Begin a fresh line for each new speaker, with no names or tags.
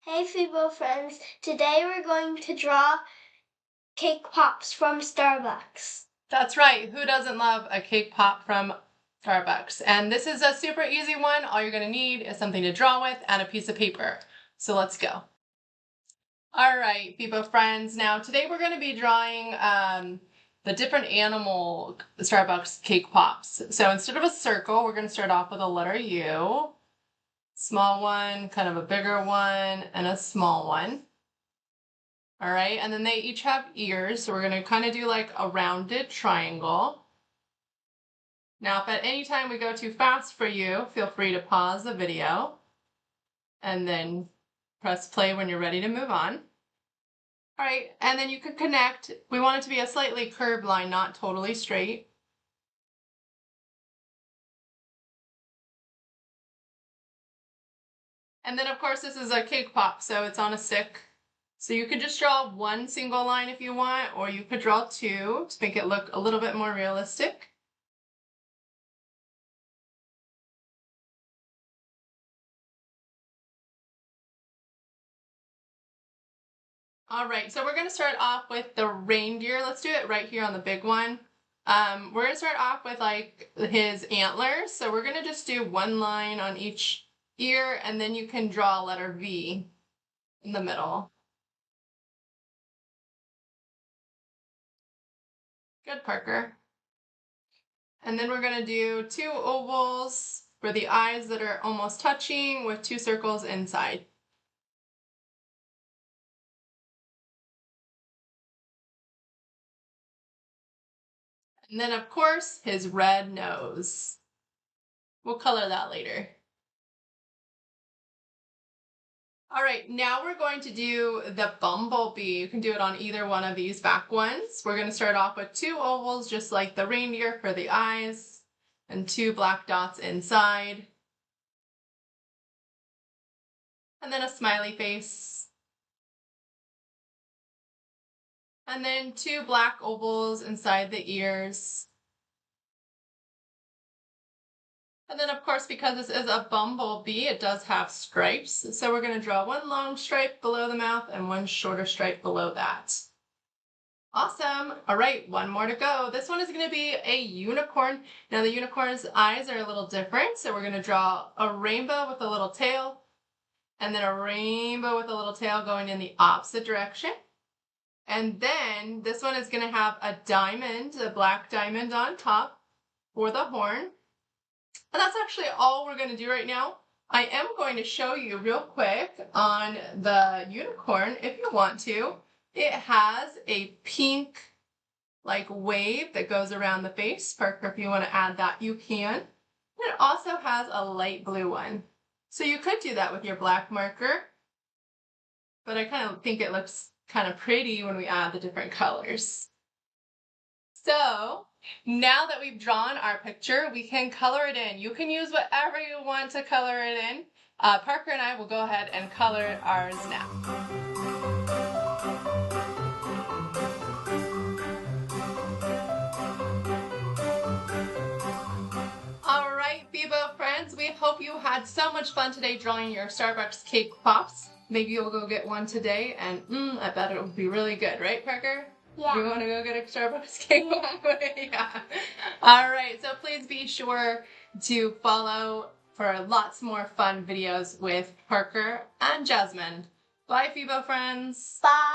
Hey Fibo friends, today we're going to draw cake pops from Starbucks.
That's right, who doesn't love a cake pop from Starbucks? And this is a super easy one. All you're gonna need is something to draw with and a piece of paper. So let's go. All right, Fibo friends, now today we're gonna be drawing the different animal Starbucks cake pops. So instead of a circle, we're gonna start off with a letter U. Small one, kind of a bigger one, and a small one. All right, and then they each have ears, so we're gonna kind of do like a rounded triangle. Now, if at any time we go too fast for you, feel free to pause the video and then press play when you're ready to move on. All right, and then you could connect. We want it to be a slightly curved line, not totally straight. And then of course this is a cake pop, so it's on a stick. So you could just draw one single line if you want, or you could draw two to make it look a little bit more realistic. All right, so we're gonna start off with the reindeer. Let's do it right here on the big one. We're gonna start off with like his antlers. So we're gonna just do one line on each ear, and then you can draw a letter V in the middle. Good, Parker. And then we're gonna do two ovals for the eyes that are almost touching with two circles inside. And then of course, his red nose. We'll color that later. All right, now we're going to do the bumblebee. You can do it on either one of these back ones. We're gonna start off with two ovals, just like the reindeer for the eyes, and two black dots inside. And then a smiley face. And then two black ovals inside the ears. And then of course, because this is a bumblebee, it does have stripes. So we're gonna draw one long stripe below the mouth and one shorter stripe below that. Awesome. All right, one more to go. This one is gonna be a unicorn. Now the unicorn's eyes are a little different. So we're gonna draw a rainbow with a little tail, and then a rainbow with a little tail going in the opposite direction. And then this one is gonna have a diamond, a black diamond on top for the horn. And that's actually all we're going to do right now. I am going to show you real quick on the unicorn, if you want to. It has a pink like wave that goes around the face. Parker, if you want to add that, you can. And it also has a light blue one. So you could do that with your black marker, but I kind of think it looks kind of pretty when we add the different colors. So now that we've drawn our picture, we can color it in. You can use whatever you want to color it in. Parker and I will go ahead and color ours now. All right, Fibo friends, we hope you had so much fun today drawing your Starbucks cake pops. Maybe you'll go get one today, and I bet it will be really good, right, Parker?
Yeah.
You want to go get a Starbucks cake? Yeah. All right, so please be sure to follow for lots more fun videos with Parker and Jasmine. Bye, Fibo friends.
Bye.